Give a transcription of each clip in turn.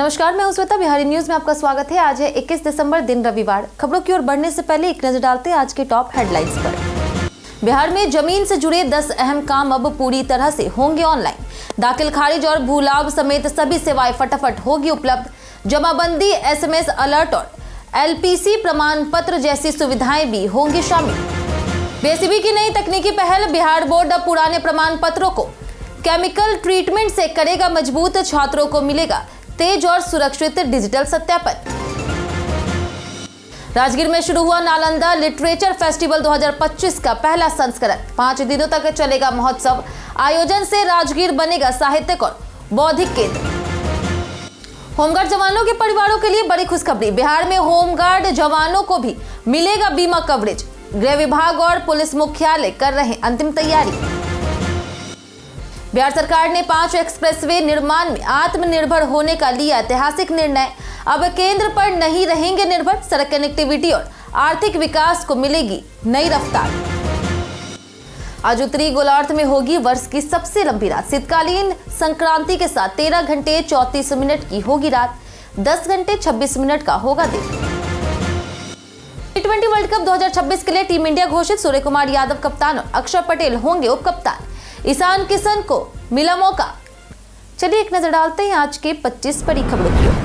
नमस्कार, मैं हूं श्वेता। बिहारी न्यूज में आपका स्वागत है। आज है 21 दिसंबर, दिन रविवार। खबरों की ओर बढ़ने से पहले एक नजर डालते हैं आज के टॉप हेडलाइंस पर। बिहार में जमीन से जुड़े 10 अहम काम अब पूरी तरह से होंगे ऑनलाइन। दाखिल खारिज और भूलाभ समेत सभी सेवाएं फटाफट होगी उपलब्ध। जमाबंदी, SMS अलर्ट और LPC प्रमाण पत्र जैसी सुविधाएं भी होंगी शामिल। BSEB की नई तकनीकी पहल, बिहार बोर्ड अब पुराने प्रमाण पत्रों को केमिकल ट्रीटमेंट से करेगा मजबूत। छात्रों को मिलेगा तेज और सुरक्षित डिजिटल सत्यापन। राजगीर में शुरू हुआ नालंदा लिटरेचर फेस्टिवल 2025 का पहला संस्करण। 5 दिनों तक चलेगा महोत्सव। आयोजन से राजगीर बनेगा साहित्यिक और बौद्धिक केंद्र। होमगार्ड जवानों के परिवारों के लिए बड़ी खुशखबरी। बिहार में होमगार्ड जवानों को भी मिलेगा बीमा कवरेज। गृह विभाग और पुलिस मुख्यालय कर रहे अंतिम तैयारी। बिहार सरकार ने 5 एक्सप्रेसवे निर्माण में आत्मनिर्भर होने का लिया ऐतिहासिक निर्णय। अब केंद्र पर नहीं रहेंगे निर्भर। सड़क कनेक्टिविटी और आर्थिक विकास को मिलेगी नई रफ्तार। आज उत्तरी गोलार्ध में होगी वर्ष की सबसे लंबी रात। शीतकालीन संक्रांति के साथ 13 घंटे 34 मिनट की होगी रात। 10 घंटे 26 मिनट का होगा दिन। T20 वर्ल्ड कप 2026 के लिए टीम इंडिया घोषित। सूर्य कुमार यादव कप्तान और अक्षर पटेल होंगे उप कप्तान। ईशान किशन को मिला मौका। चलिए एक नजर डालते हैं आज के 25 बड़ी खबरों की ओर।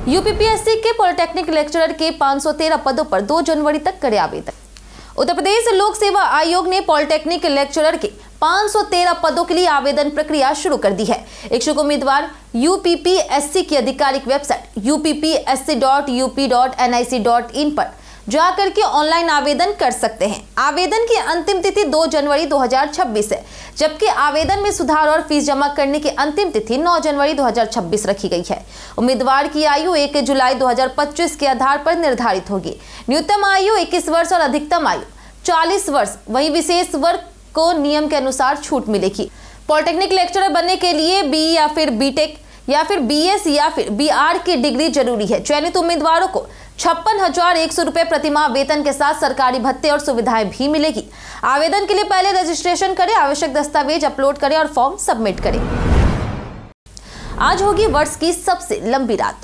यूपीपीएससी के पॉलिटेक्निक लेक्चरर के 513 पदों पर 2 जनवरी तक करे आवेदन। उत्तर प्रदेश लोक सेवा आयोग ने पॉलिटेक्निक लेक्चरर के 513 पदों के लिए आवेदन प्रक्रिया शुरू कर दी है। इच्छुक उम्मीदवार यूपीपीएससी की आधिकारिक वेबसाइट uppsc.up.nic.in पर जाकर के ऑनलाइन आवेदन कर सकते हैं। आवेदन की अंतिम तिथि 2 जनवरी 2026 है, जबकि आवेदन में सुधार और फीस जमा करने की अंतिम तिथि 9 जनवरी 2026 रखी गई है। उम्मीदवार की आयु 1 जुलाई 2025 के आधार पर निर्धारित होगी। न्यूनतम आयु 21 वर्ष और अधिकतम आयु 40 वर्ष। वहीं विशेष वर्ग को नियम के अनुसार छूट मिलेगी। पॉलिटेक्निक लेक्चरर बनने के लिए BE या फिर BTech या फिर BS या फिर BR की डिग्री जरूरी है। चयनित उम्मीदवारों को 56,100 रुपए प्रतिमाह वेतन के साथ सरकारी भत्ते और सुविधाएं भी मिलेगी। आवेदन के लिए पहले रजिस्ट्रेशन करें, आवश्यक दस्तावेज अपलोड करें और फॉर्म सबमिट करें। आज होगी वर्ष की सबसे लंबी रात।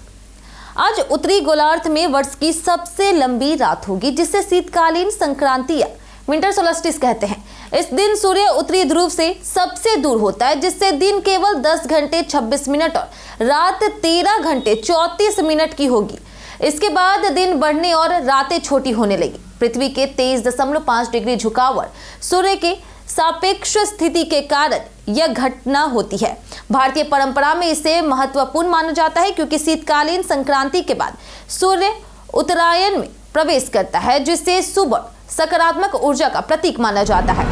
आज उत्तरी गोलार्ध में वर्ष की सबसे लंबी रात होगी, जिसे शीतकालीन संक्रांति या विंटर सोलस्टिस कहते हैं। इस दिन सूर्य उत्तरी ध्रुव से सबसे दूर होता है, जिससे दिन केवल 10 घंटे 26 मिनट और रात 13 घंटे 34 मिनट की होगी। इसके बाद दिन बढ़ने और रातें छोटी होने लगी। पृथ्वी के 23.5 डिग्री झुकाव और सूर्य के सापेक्ष स्थिति के कारण यह घटना होती है। भारतीय परंपरा में इसे महत्वपूर्ण माना जाता है, क्योंकि शीतकालीन संक्रांति के बाद सूर्य उत्तरायण में प्रवेश करता है, जिससे शुभ सकारात्मक ऊर्जा का प्रतीक माना जाता है।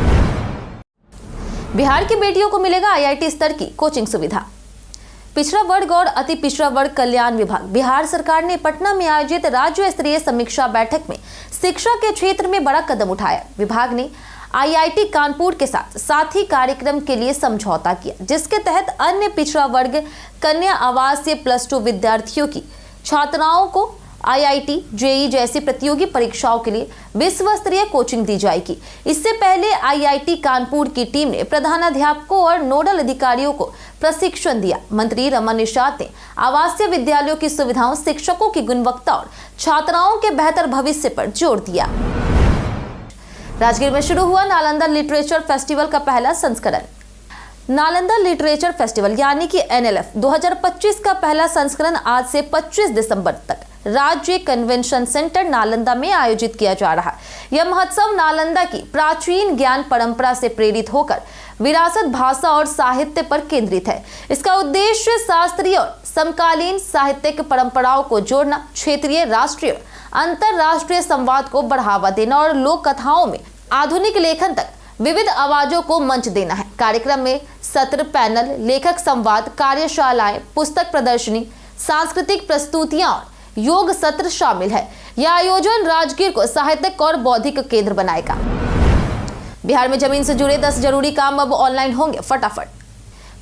बिहार की बेटियों को मिलेगा IIT स्तर की कोचिंग सुविधा। पिछड़ा वर्ग और अति पिछड़ा वर्ग कल्याण विभाग बिहार सरकार ने पटना में आयोजित राज्य स्तरीय समीक्षा बैठक में शिक्षा के क्षेत्र में बड़ा कदम उठाया। विभाग ने IIT कानपुर के साथ साथी कार्यक्रम के लिए समझौता किया, जिसके तहत अन्य पिछड़ा वर्ग कन्या आवासीय +2 विद्यार्थियों की छात्राओं को IIT, JEE जैसी प्रतियोगी परीक्षाओं के लिए विश्व स्तरीय कोचिंग दी जाएगी। इससे पहले IIT कानपुर की टीम ने प्रधानाध्यापकों और नोडल अधिकारियों को प्रशिक्षण दिया। मंत्री रमन निषाद ने आवासीय विद्यालयों की सुविधाओं, शिक्षकों की गुणवत्ता और छात्राओं के बेहतर भविष्य पर जोर दिया। राजगीर में शुरू हुआ नालंदा लिटरेचर फेस्टिवल का पहला संस्करण। नालंदा लिटरेचर फेस्टिवल यानी कि NLF 2025 का पहला संस्करण आज से 25 दिसंबर तक राज्य कन्वेंशन सेंटर नालंदा में आयोजित किया जा रहा है। यह महोत्सव नालंदा की प्राचीन ज्ञान परंपरा से प्रेरित होकर विरासत, भाषा और साहित्य पर केंद्रित है। इसका उद्देश्य शास्त्रीय और समकालीन साहित्यिक परंपराओं को जोड़ना, क्षेत्रीय, राष्ट्रीय और अंतरराष्ट्रीय संवाद को बढ़ावा देना और लोक कथाओं में आधुनिक लेखन तक विविध आवाजों को मंच देना है। कार्यक्रम में सत्र, पैनल, लेखक संवाद, कार्यशालाएं, पुस्तक प्रदर्शनी, सांस्कृतिक प्रस्तुतियां और योग सत्र शामिल है। यह आयोजन राजगीर को साहित्यिक और बौद्धिक केंद्र बनाएगा। बिहार में जमीन से जुड़े 10 जरूरी काम अब ऑनलाइन होंगे फटाफट।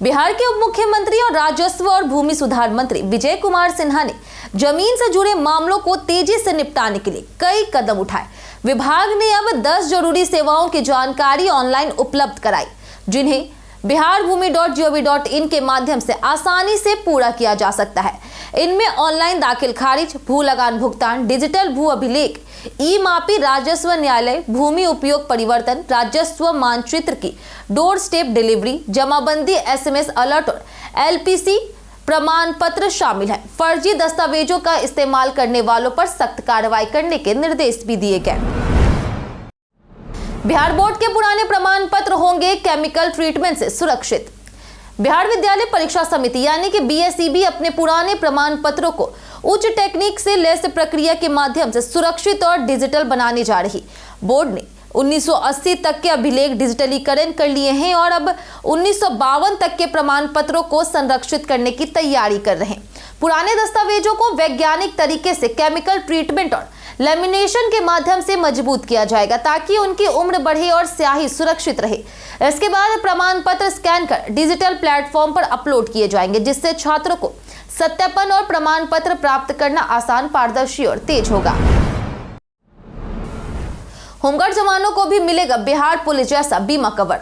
बिहार के उप मुख्यमंत्री और राजस्व और भूमि सुधार मंत्री विजय कुमार सिन्हा ने जमीन से जुड़े मामलों को तेजी से निपटाने के लिए कई कदम उठाए। विभाग ने अब 10 जरूरी सेवाओं की जानकारी ऑनलाइन उपलब्ध कराई, जिन्हें biharbhumi.gov.in के माध्यम से आसानी से पूरा किया जा सकता है। इनमें ऑनलाइन दाखिल खारिज, भू लगान भुगतान, डिजिटल भू अभिलेख, ई मापी, राजस्व न्यायालय, भूमि उपयोग परिवर्तन, राजस्व मानचित्र की डोर स्टेप डिलीवरी, जमाबंदी, SMS अलर्ट और LPC प्रमाण पत्र शामिल है। फर्जी दस्तावेजों का इस्तेमाल करने वालों पर सख्त कार्रवाई करने के निर्देश भी दिए गए। बिहार बोर्ड के पुराने प्रमाण पत्र होंगे केमिकल ट्रीटमेंट से सुरक्षित। बिहार विद्यालय परीक्षा समिति यानी कि BSEB अपने पुराने प्रमाण पत्रों को उच्च टेक्निक से लैस प्रक्रिया के माध्यम से सुरक्षित और डिजिटल बनाने जा रही। बोर्ड ने 1980 तक के अभिलेख डिजिटलीकरण कर लिए हैं और अब 1952 तक के प्रमाण पत्रों को संरक्षित करने की तैयारी कर रहे हैं। पुराने दस्तावेजों को वैज्ञानिक तरीके से केमिकल ट्रीटमेंट और लेमिनेशन के माध्यम से मजबूत किया जाएगा ताकि उनकी उम्र बढ़े और स्याही सुरक्षित रहे। इसके बाद प्रमाण पत्र स्कैन कर डिजिटल प्लेटफॉर्म पर अपलोड किए जाएंगे, जिससे छात्रों को सत्यापन और प्रमाण पत्र प्राप्त करना आसान, पारदर्शी और तेज होगा। होमगार्ड जवानों को भी मिलेगा बिहार पुलिस जैसा बीमा कवर।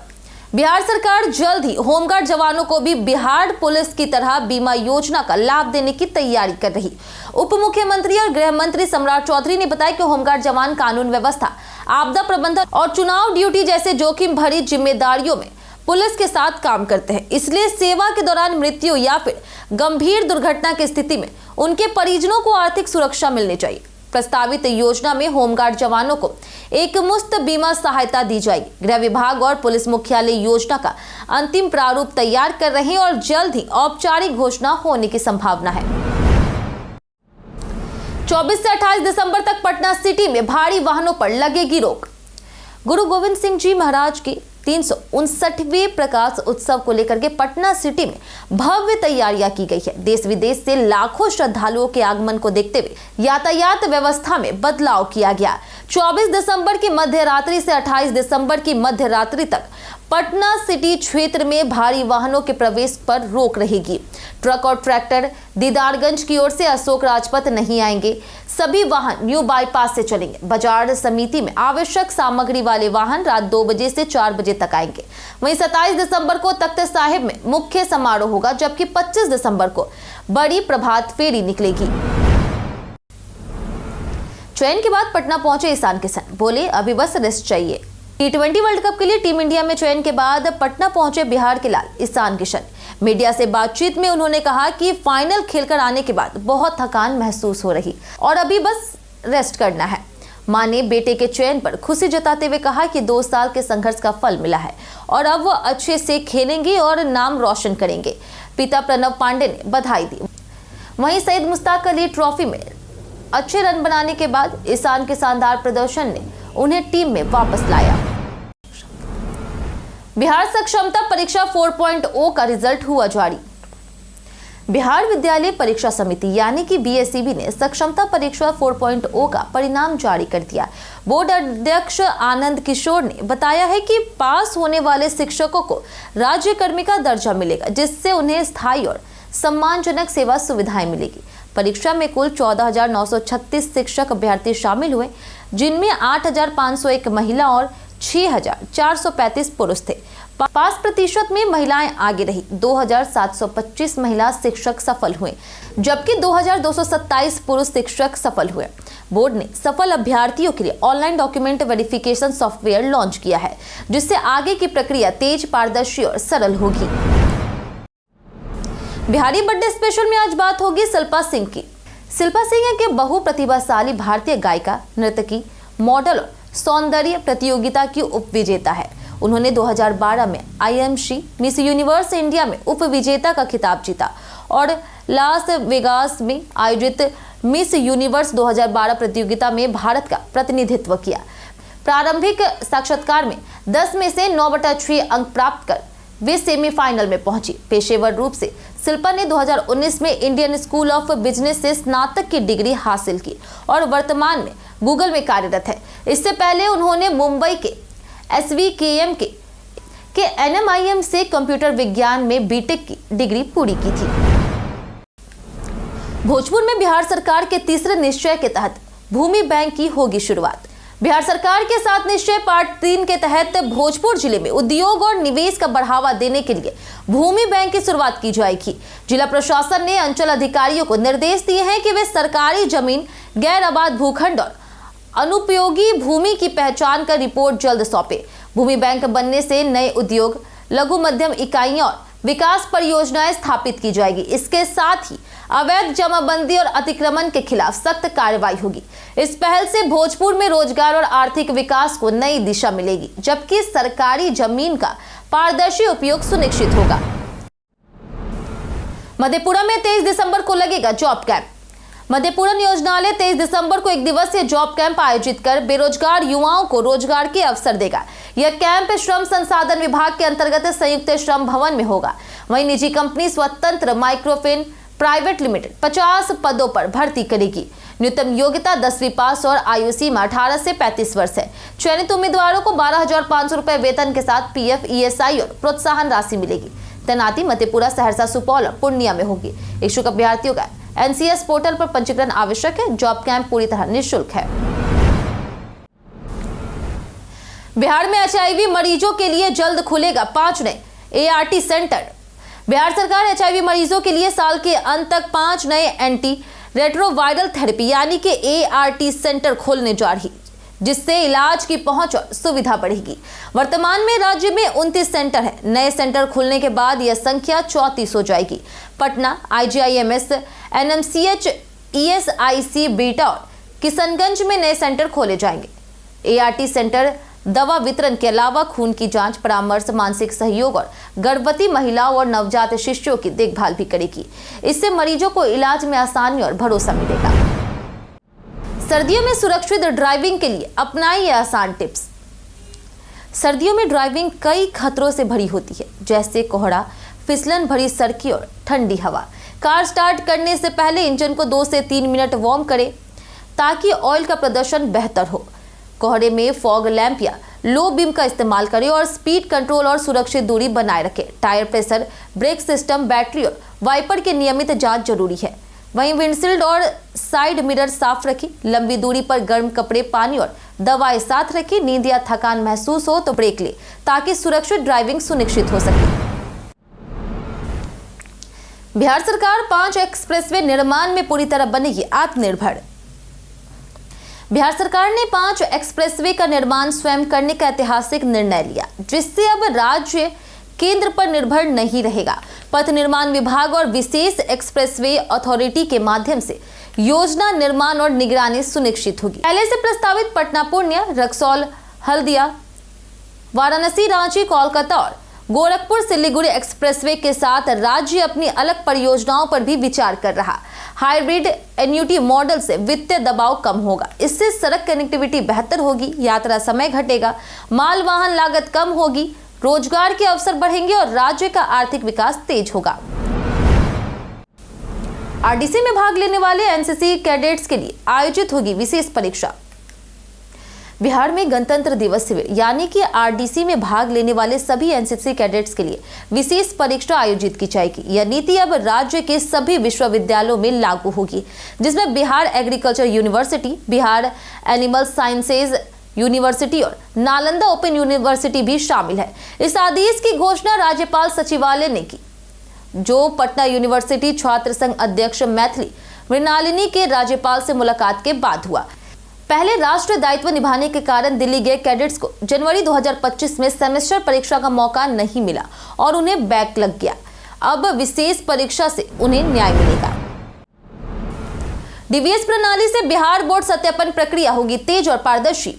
बिहार सरकार जल्द ही होमगार्ड जवानों को भी बिहार पुलिस की तरह बीमा योजना का लाभ देने की तैयारी कर रही। उप मुख्यमंत्री और गृह मंत्री सम्राट चौधरी ने बताया कि होमगार्ड जवान कानून व्यवस्था, आपदा प्रबंधन और चुनाव ड्यूटी जैसे जोखिम भरी जिम्मेदारियों में पुलिस के साथ काम करते हैं। इसलिए सेवा के दौरान मृत्यु या फिर गंभीर दुर्घटना की स्थिति में उनके परिजनों को आर्थिक सुरक्षा मिलनी चाहिए। प्रस्तावित योजना में होमगार्ड जवानों को एक मुफ्त बीमा सहायता दी जाएगी। गृह विभाग और पुलिस मुख्यालय योजना का अंतिम प्रारूप तैयार कर रहे हैं और जल्द ही औपचारिक घोषणा होने की संभावना है। 24 से 28 दिसंबर तक पटना सिटी में भारी वाहनों पर लगेगी रोक। गुरु गोविंद सिंह जी महाराज की 359वें प्रकाश उत्सव को लेकर के पटना सिटी में भव्य तैयारियां की गई है। देश विदेश से लाखों श्रद्धालुओं के आगमन को देखते हुए यातायात व्यवस्था में बदलाव किया गया। 24 दिसंबर की मध्य रात्रि से 28 दिसंबर की मध्य रात्रि तक पटना सिटी क्षेत्र में भारी वाहनों के प्रवेश पर रोक रहेगी। ट्रक और ट्रैक्टर दीदारगंज की ओर से अशोक राजपथ नहीं आएंगे। सभी वाहन न्यू बाईपास से चलेंगे। बाजार समिति में आवश्यक सामग्री वाले वाहन रात 2 बजे से 4 बजे तक आएंगे। वहीं 27 दिसंबर को तख्त साहिब में मुख्य समारोह होगा, जबकि 25 दिसंबर को बड़ी प्रभात फेरी निकलेगी। चयन के बाद पटना पहुंचे ईशान किशन, बोले अभी बस रेस्ट चाहिए। T20 वर्ल्ड कप के लिए टीम इंडिया में चयन के बाद पटना पहुंचे बिहार के लाल ईशान किशन। मीडिया से बातचीत में उन्होंने कहा कि फाइनल खेलकर आने के बाद बहुत थकान महसूस हो रही और अभी बस रेस्ट करना है। मां ने बेटे के चयन पर खुशी जताते हुए कहा कि 2 साल के संघर्ष का फल मिला है और अब वो अच्छे से खेलेंगे और नाम रोशन करेंगे। पिता प्रणव पांडे ने बधाई दी। वहीं सईद मुश्ताक अली ट्रॉफी में अच्छे रन बनाने के बाद ईशान के शानदार प्रदर्शन ने उन्हें टीम में वापस लाया। बिहार सक्षमता परीक्षा 4.0 का रिजल्ट हुआ जारी। बिहार विद्यालय परीक्षा समिति यानी कि BSEB ने सक्षमता परीक्षा 4.0 का परिणाम जारी कर दिया। बोर्ड अध्यक्ष आनंद किशोर ने बताया है कि पास होने वाले शिक्षकों को राज्य कर्मी का दर्जा मिलेगा, जिससे उन्हें स्थायी और सम्मानजनक सेवा सुविधाएं मिलेगी। परीक्षा में कुल 14,936 शिक्षक अभ्यर्थी शामिल हुए, जिनमें 8,501 महिला और 6,435 पुरुष थे। पास प्रतिशत में महिलाएं आगे रही। 2,725 महिला शिक्षक सफल हुए, जबकि 2,227 पुरुष शिक्षक सफल हुए। बोर्ड ने सफल अभ्यर्थियों के लिए online document verification software launch किया है, जिससे आगे की प्रक्रिया तेज, पारदर्शी और सरल होगी। बिहारी बर्थडे स्पेशल में आज बात होगी शिल्पा सिंह की। शिल्पा सिंह के बहुप्रतिभाशाली भारतीय गायिका, नर्तकी, मॉडल और सौंदर्य प्रतियोगिता की उप विजेता है। उन्होंने 2012 में IMC मिस यूनिवर्स इंडिया में उप विजेता का खिताब जीता और लास वेगास में आयोजित मिस यूनिवर्स 2012 प्रतियोगिता में भारत का प्रतिनिधित्व किया। प्रारंभिक साक्षात्कार में 10 में से 9/6 अंक प्राप्त कर वे सेमीफाइनल में पहुंची। पेशेवर रूप से शिल्पा ने 2019 में इंडियन स्कूल ऑफ बिजनेस से स्नातक की डिग्री हासिल की और वर्तमान में गूगल में कार्यरत है। इससे पहले उन्होंने मुंबई के SVKM के NMIM से कंप्यूटर विज्ञान में बीटेक की डिग्री पूरी की थी। भोजपुर में बिहार सरकार के तीसरे निश्चय के तहत भूमि बैंक की होगी शुरुआत। बिहार सरकार के साथ निश्चय पार्ट 3 के तहत भोजपुर जिले में उद्योग और निवेश का बढ़ावा देने के लिए भूमि बैंक की शुरुआत की जाएगी। जिला प्रशासन ने अंचल अधिकारियों को निर्देश दिए हैं कि वे सरकारी जमीन, गैर आबाद भूखंड और अनुपयोगी भूमि की पहचान कर रिपोर्ट जल्द सौंपे। भूमि बैंक बनने से नए उद्योग, लघु मध्यम इकाइयां और विकास परियोजनाएं स्थापित की जाएगी। इसके साथ ही अवैध जमाबंदी और अतिक्रमण के खिलाफ सख्त कार्रवाई होगी। इस पहल से भोजपुर में रोजगार और आर्थिक विकास को नई दिशा मिलेगी, जबकि सरकारी जमीन का पारदर्शी उपयोग सुनिश्चित होगा। मधेपुरा में 23 दिसंबर को लगेगा जॉब कैंप। मधेपुरा नियोजनालय 23 दिसंबर को एक दिवसीय जॉब कैंप आयोजित कर बेरोजगार युवाओं को रोजगार के अवसर देगा। यह कैंप श्रम संसाधन विभाग के अंतर्गत संयुक्त श्रम भवन में होगा। वहीं निजी कंपनी स्वतंत्र माइक्रोफिन प्राइवेट लिमिटेड 50 पदों पर भर्ती करेगी। न्यूनतम योग्यता 10वीं पास और आयु सीमा 18 से 35 वर्ष है। चयनित उम्मीदवारों को 12,500 रुपए वेतन के साथ पीएफ, ईएसआई और प्रोत्साहन राशि मिलेगी। तैनाती मधेपुरा, सहरसा, सुपौल और पूर्णिया में होगी। इच्छुक अभ्यर्थियों का एनसीएस पोर्टल पर पंजीकरण आवश्यक है। जॉब कैंप पूरी तरह निःशुल्क है। बिहार में एचआईवी मरीजों के लिए जल्द खुलेगा 5 नए एआरटी सेंटर। बिहार सरकार एचआईवी मरीजों के लिए साल के अंत तक 5 नए एंटी रेट्रोवायरल थेरेपी यानी कि एआरटी सेंटर खोलने जा रही, जिससे इलाज की पहुंच और सुविधा बढ़ेगी। वर्तमान में राज्य में 29 सेंटर है। नए सेंटर खुलने के बाद यह संख्या 34 हो जाएगी। Patna, IGIMS, NMCH, ESIC, beta और किशनगंज में नए सेंटर खोले जाएंगे। एआरटी सेंटर दवा वितरण के अलावा खून की जांच, परामर्श, मानसिक सहयोग और गर्भवती महिलाओं और नवजात शिशुओं की देखभाल भी करेगी। इससे मरीजों को इलाज में आसानी और भरोसा मिलेगा। सर्दियों में सुरक्षित ड्राइविंग के लिए अपनाइए आसान टिप्स। सर्दियों में ड्राइविंग कई खतरों से भरी होती है, जैसे कोहरा, फिसलन भरी सड़कें और ठंडी हवा। कार स्टार्ट करने से पहले इंजन को 2 से 3 मिनट वार्म करें ताकि ऑयल का प्रदर्शन बेहतर हो। कोहरे में फॉग लैंप या लो बीम का इस्तेमाल करें और स्पीड कंट्रोल और सुरक्षित दूरी बनाए रखें। Tyre pressure, brake system, battery और वाइपर की नियमित जांच जरूरी है। वहीं विंडशील्ड और साइड मिरर साफ रखें। लंबी दूरी पर गर्म कपड़े, पानी और दवाएं साथ रखें। नींद या थकान महसूस हो तो ब्रेक लें ताकि सुरक्षित ड्राइविंग सुनिश्चित हो सके। बिहार सरकार 5 एक्सप्रेसवे निर्माण में पूरी तरह बनेगी आत्मनिर्भर। बिहार सरकार ने 5 एक्सप्रेसवे का निर्माण स्वयं करने का ऐतिहासिक निर्णय लिया, जिससे अब राज्य केंद्र पर निर्भर नहीं रहेगा। पथ निर्माण विभाग और विशेष एक्सप्रेसवे अथॉरिटी के माध्यम से योजना निर्माण और निगरानी सुनिश्चित होगी। पहले से प्रस्तावित पटना, पूर्णिया, रक्सौल, हल्दिया, वाराणसी, रांची, कोलकाता और गोरखपुर सिलीगुड़ी एक्सप्रेसवे के साथ राज्य अपनी अलग परियोजनाओं पर भी विचार कर रहा। हाइब्रिड एन्युटी मॉडल से वित्तीय दबाव कम होगा। इससे सड़क कनेक्टिविटी बेहतर होगी, यात्रा समय घटेगा, माल वाहन लागत कम होगी, रोजगार के अवसर बढ़ेंगे और राज्य का आर्थिक विकास तेज होगा। आरडीसी में भाग लेने वाले एनसीसी कैडेट्स के लिए आयोजित होगी विशेष परीक्षा। बिहार में गणतंत्र दिवस शिविर यानी कि आरडीसी में भाग लेने वाले सभी एनसीसी कैडेट्स के लिए विशेष परीक्षा आयोजित की जाएगी। यह नीति अब राज्य के सभी विश्वविद्यालयों में लागू होगी, जिसमें Bihar agriculture university, Bihar animal sciences university और नालंदा ओपन यूनिवर्सिटी भी शामिल है। इस आदेश की घोषणा राज्यपाल सचिवालय ने की, जो पटना यूनिवर्सिटी छात्र संघ अध्यक्ष मैथिली मृणालिनी के राज्यपाल से मुलाकात के बाद हुआ। पहले राष्ट्रीय दायित्व निभाने के कारण दिल्ली गए कैडेट्स को जनवरी 2025 में सेमेस्टर परीक्षा का मौका नहीं मिला और उन्हें बैक लग गया। अब विशेष परीक्षा से उन्हें न्याय मिलेगा। डीवीएस प्रणाली से बिहार बोर्ड सत्यापन प्रक्रिया होगी तेज और पारदर्शी।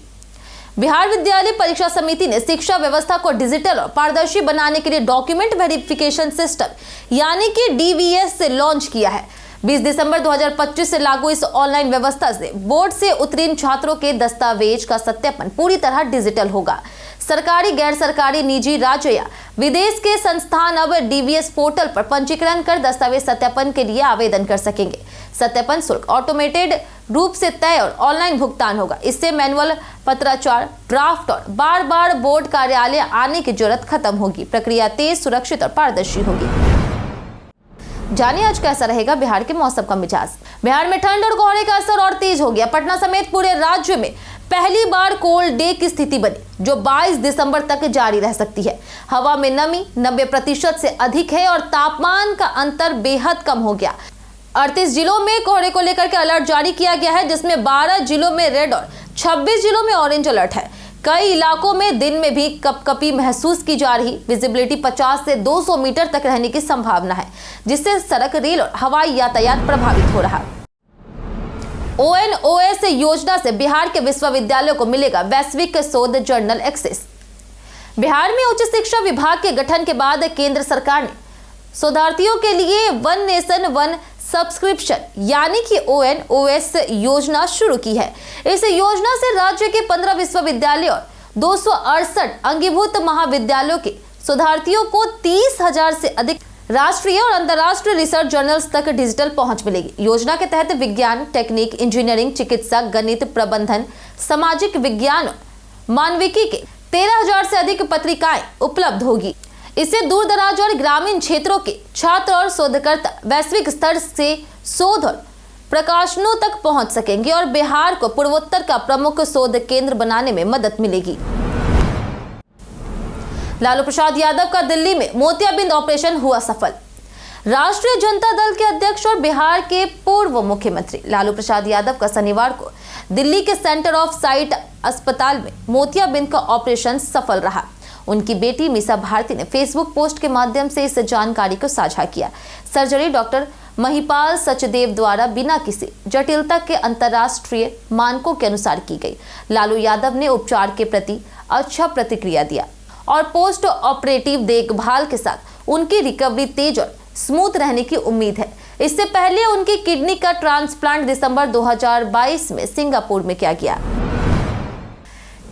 बिहार विद्यालय परीक्षा समिति ने शिक्षा व्यवस्था को डिजिटल और पारदर्शी बनाने के लिए डॉक्यूमेंट वेरिफिकेशन सिस्टम यानी कि डीवीएस से लॉन्च किया है। 20 दिसंबर 2025 से लागू इस ऑनलाइन व्यवस्था से बोर्ड से उत्तीर्ण छात्रों के दस्तावेज का सत्यापन पूरी तरह डिजिटल होगा। सरकारी, गैर सरकारी, निजी, राज्य या विदेश के संस्थान अब डीवीएस पोर्टल पर पंजीकरण कर दस्तावेज सत्यापन के लिए आवेदन कर सकेंगे। सत्यापन शुल्क ऑटोमेटेड रूप से तय और ऑनलाइन भुगतान होगा। इससे मैनुअल पत्राचार, ड्राफ्ट और बार बार बोर्ड कार्यालय आने की जरूरत खत्म होगी। प्रक्रिया तेज, सुरक्षित और पारदर्शी होगी। जानिए आज कैसा रहेगा बिहार के मौसम का मिजाज। बिहार में ठंड और कोहरे का असर और तेज हो गया। पटना समेत पूरे राज्य में पहली बार कोल्ड डे की स्थिति बनी जो 22 दिसंबर तक जारी रह सकती है। हवा में नमी 90% से अधिक है और तापमान का अंतर बेहद कम हो गया। 38 जिलों में कोहरे को लेकर के अलर्ट जारी किया गया है, जिसमें 12 जिलों में रेड और 26 जिलों में ऑरेंज अलर्ट है। कई इलाकों में दिन में भी कपकपी महसूस की जा रही। विजिबिलिटी 50 से 200 मीटर तक रहने की संभावना है, जिससे सड़क, रेल और हवाई यातायात प्रभावित हो रहा है। ONOS योजना से बिहार के विश्वविद्यालयों को मिलेगा वैश्विक शोध जर्नल एक्सेस। बिहार में उच्च शिक्षा विभाग के गठन के बाद केंद्र सरकार ने शोधार्थियों के लिए वन नेशन वन सब्सक्रिप्शन यानी कि ONOS योजना शुरू की है। इस योजना से राज्य के 15 विश्वविद्यालय और 268 अंगीभूत महाविद्यालयों के शोधार्थियों को 30,000 से अधिक राष्ट्रीय और अंतर्राष्ट्रीय रिसर्च जर्नल्स तक डिजिटल पहुंच मिलेगी। योजना के तहत विज्ञान, टेक्निक, इंजीनियरिंग, चिकित्सा, गणित, प्रबंधन, सामाजिक विज्ञान, मानविकी के 13,000 से अधिक पत्रिकाएं उपलब्ध होगी। इससे दूर दराज और ग्रामीण क्षेत्रों के छात्र और शोधकर्ता वैश्विक स्तर से शोध और प्रकाशनों तक पहुंच सकेंगे और बिहार को पूर्वोत्तर का प्रमुख शोध केंद्र बनाने में मदद मिलेगी। लालू प्रसाद यादव का दिल्ली में मोतियाबिंद ऑपरेशन हुआ सफल। राष्ट्रीय जनता दल के अध्यक्ष और बिहार के पूर्व मुख्यमंत्री लालू प्रसाद यादव का शनिवार को दिल्ली के सेंटर ऑफ साइट अस्पताल में मोतियाबिंद का ऑपरेशन सफल रहा। उनकी बेटी मीसा भारती ने फेसबुक पोस्ट के माध्यम से इस जानकारी को साझा किया। सर्जरी डॉक्टर महिपाल सचदेव द्वारा बिना किसी जटिलता के अंतर्राष्ट्रीय मानकों के अनुसार की गई। लालू यादव ने उपचार के प्रति अच्छा प्रतिक्रिया दिया और पोस्ट ऑपरेटिव देखभाल के साथ उनकी रिकवरी तेज और स्मूथ रहने की उम्मीद है। इससे पहले उनकी किडनी का ट्रांसप्लांट दिसंबर 2022 में सिंगापुर में किया गया।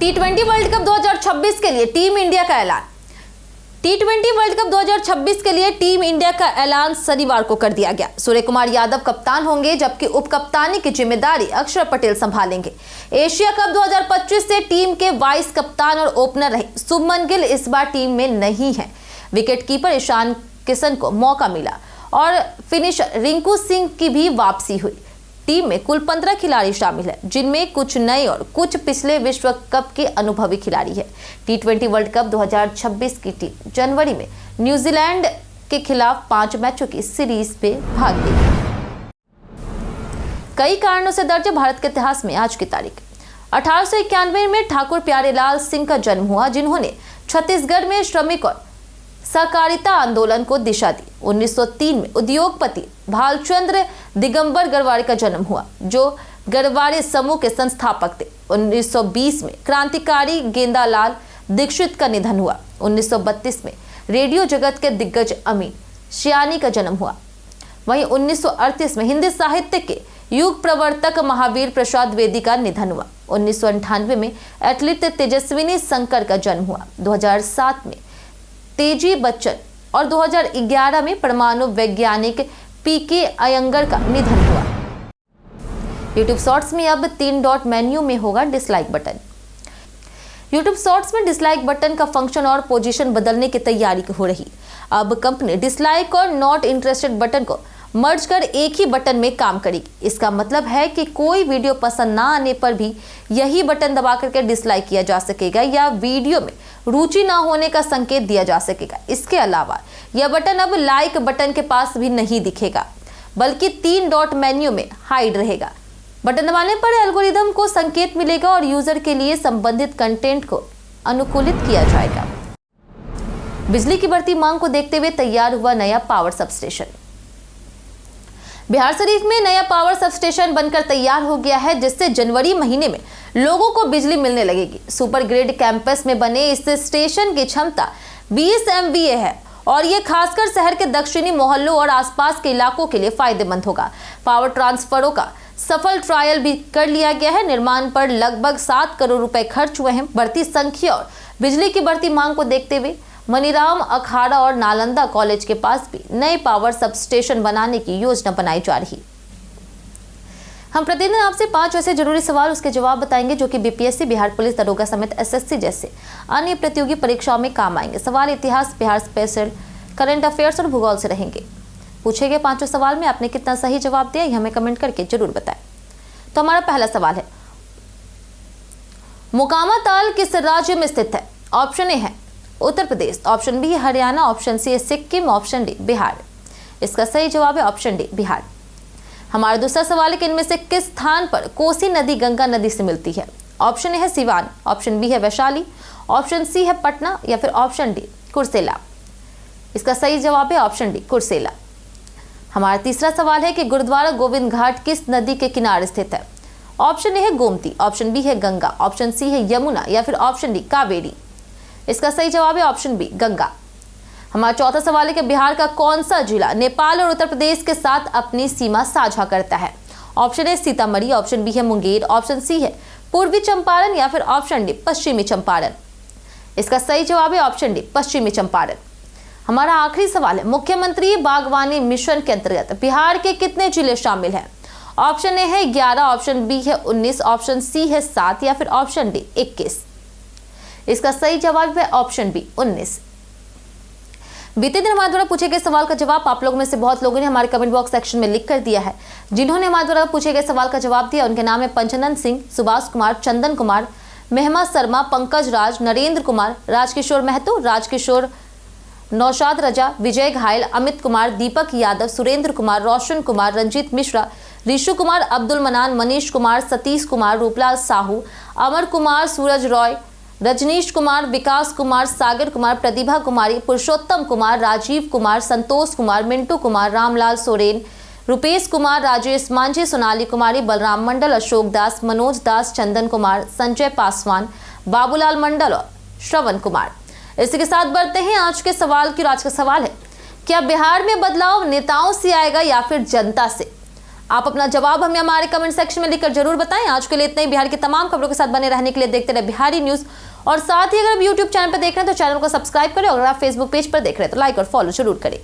T20 वर्ल्ड कप 2026 के लिए टीम इंडिया का ऐलान। T20 वर्ल्ड कप 2026 के लिए टीम इंडिया का ऐलान शनिवार को कर दिया गया। सूर्य कुमार यादव कप्तान होंगे, जबकि उप कप्तानी की जिम्मेदारी अक्षर पटेल संभालेंगे। एशिया कप 2025 से टीम के वाइस कप्तान और ओपनर रहे शुभमन गिल इस बार टीम में नहीं है। विकेटकीपर ईशान किशन को मौका मिला और फिनिशर रिंकू सिंह की भी वापसी हुई। टीम में कुल 15 खिलाड़ी शामिल हैं, जिनमें कुछ नए और कुछ पिछले विश्व कप के अनुभवी खिलाड़ी हैं। T20 वर्ल्ड कप 2026 की टीम जनवरी में न्यूजीलैंड के खिलाफ 5 मैचों की सीरीज पे भाग लेगी। कई कारणों से दर्ज भारत के इतिहास में आज की तारीख 1891 में ठाकुर प्यारेलाल सिंह का जन्म हुआ, जिन्होंने छत्तीसगढ़ में श्रमिक और सहकारिता आंदोलन को दिशा दी। 1903 में उद्योगपति भालचंद्र दिगंबर गरवारे का जन्म हुआ, जो गरवारे समूह के संस्थापक थे। 1920 में क्रांतिकारी गेंदालाल दीक्षित का निधन हुआ। 1932 में रेडियो जगत के दिग्गज अमीन शियानी का जन्म हुआ। वहीं 1938 में हिंदी साहित्य के युग प्रवर्तक महावीर प्रसाद द्विवेदी का निधन हुआ। 1998 में एथलीट तेजस्विनी शंकर का जन्म हुआ। 2007 में तेजी बच्चन और 2011 में परमाणु वैज्ञानिक पीके अयंगर का निधन हुआ। YouTube शॉर्ट्स में अब 3 डॉट मेन्यू में होगा डिसलाइक बटन। YouTube शॉर्ट्स में डिसलाइक बटन का फंक्शन और पोजीशन बदलने की तैयारी हो रही। अब कंपनी डिसलाइक और नॉट इंटरेस्टेड बटन को मर्ज कर एक ही बटन में काम करेगी। इसका मतलब है कि कोई वीडियो पसंद ना आने पर भी यही बटन दबा करके डिसलाइक किया जा सकेगा या वीडियो में रुचि ना होने का संकेत दिया जा सकेगा। इसके अलावा यह बटन अब लाइक बटन के पास भी नहीं दिखेगा, बल्कि 3 डॉट मेन्यू में हाइड रहेगा। बटन दबाने पर एल्गोरिदम को संकेत मिलेगा और यूजर के लिए संबंधित कंटेंट को अनुकूलित किया जाएगा। बिजली की बढ़ती मांग को देखते हुए तैयार हुआ नया पावर सबस्टेशन। बिहारशरीफ में नया पावर सबस्टेशन बनकर तैयार हो गया है, जिससे जनवरी महीने में लोगों को बिजली मिलने लगेगी। सुपर ग्रिड कैंपस में बने इस स्टेशन की क्षमता 20 MVA है और ये खासकर शहर के दक्षिणी मोहल्लों और आसपास के इलाकों के लिए फायदेमंद होगा। पावर ट्रांसफरों का सफल ट्रायल भी कर लिया गया है। निर्माण पर लगभग 7 करोड़ रुपए खर्च हुए हैं। बढ़ती संख्या और बिजली की बढ़ती मांग को देखते हुए मनीराम अखाड़ा और नालंदा कॉलेज के पास भी नए पावर सबस्टेशन बनाने की योजना बनाई जा रही। हम प्रतिदिन आपसे 5 ऐसे जरूरी सवाल उसके जवाब बताएंगे जो कि बीपीएससी, बिहार पुलिस दरोगा समेत एसएससी जैसे अन्य प्रतियोगी परीक्षाओं में काम आएंगे। सवाल इतिहास, बिहार स्पेशल, करंट अफेयर्स और भूगोल से रहेंगे। पूछे गए 5 सवाल में आपने कितना सही जवाब दिया, हमें कमेंट करके जरूर बताएं। तो हमारा पहला सवाल है, मोकामा ताल किस राज्य में स्थित है? ऑप्शन ए है उत्तर प्रदेश, ऑप्शन बी है हरियाणा, ऑप्शन सी है सिक्किम, ऑप्शन डी बिहार। इसका सही जवाब है ऑप्शन डी बिहार। हमारा दूसरा सवाल है कि इनमें से किस स्थान पर कोसी नदी गंगा नदी से मिलती है? ऑप्शन ए है सिवान, ऑप्शन बी है वैशाली, ऑप्शन सी है पटना या फिर ऑप्शन डी कुर्सेला। इसका सही जवाब है ऑप्शन डी कुर्सेला। हमारा तीसरा सवाल है कि गुरुद्वारा गोविंद घाट किस नदी के किनारे स्थित है? ऑप्शन ए है गोमती, ऑप्शन बी है गंगा, ऑप्शन सी है यमुना या फिर ऑप्शन डी कावेरी। इसका सही जवाब है ऑप्शन बी गंगा। हमारा चौथा सवाल है कि बिहार का कौन सा जिला नेपाल और उत्तर प्रदेश के साथ अपनी सीमा साझा करता है? Option A Sitamarhi, option B है मुंगेर, ऑप्शन सी है पूर्वी चंपारण या फिर ऑप्शन डी पश्चिमी चंपारण। इसका सही जवाब है ऑप्शन डी पश्चिमी चंपारण। हमारा आखिरी सवाल है मुख्यमंत्री बागवानी मिशन के अंतर्गत बिहार के कितने जिले शामिल हैं? ऑप्शन ए है 11, ऑप्शन बी है 19, ऑप्शन सी है 7 या फिर ऑप्शन डी 21। इसका सही जवाब है ऑप्शन बी 19। बीते दिन हमारे द्वारा पूछे गए सवाल का जवाब आप लोगों में से बहुत लोगों ने हमारे कमेंट बॉक्स सेक्शन में लिख कर दिया है। जिन्होंने हमारे द्वारा पूछे गए सवाल का जवाब दिया उनके नाम है पंचनंद सिंह, सुभाष कुमार, चंदन कुमार, मेहमा शर्मा, पंकज राज, नरेंद्र कुमार, राजकिशोर महतो, राजकिशोर, नौशाद रजा, विजय घायल, अमित कुमार, दीपक यादव, सुरेंद्र कुमार, रोशन कुमार, रंजीत मिश्रा, ऋषु कुमार, अब्दुल मनान, मनीष कुमार, सतीश कुमार, रूपलाल साहू, अमर कुमार, सूरज रॉय, रजनीश कुमार, विकास कुमार, सागर कुमार, प्रतिभा कुमारी, पुरुषोत्तम कुमार, राजीव कुमार, संतोष कुमार, मिंटू कुमार, रामलाल सोरेन, रुपेश कुमार, राजेश मांझी, सोनाली कुमारी, बलराम मंडल, अशोक दास, मनोज दास, चंदन कुमार, संजय पासवान, बाबूलाल मंडल और श्रवण कुमार। इसी के साथ बढ़ते हैं आज के सवाल की। आज का सवाल है क्या बिहार में बदलाव नेताओं से आएगा या फिर जनता से? आप अपना जवाब हमें हमारे कमेंट सेक्शन में लिखकर जरूर बताएं। आज के लिए इतना ही। बिहार की तमाम खबरों के साथ बने रहने के लिए देखते रहे बिहारी न्यूज और साथ ही अगर आप यूट्यूब चैनल पर देख रहे हैं तो चैनल को सब्सक्राइब करें और अगर आप फेसबुक पेज पर देख रहे हैं तो लाइक और फॉलो जरूर करें।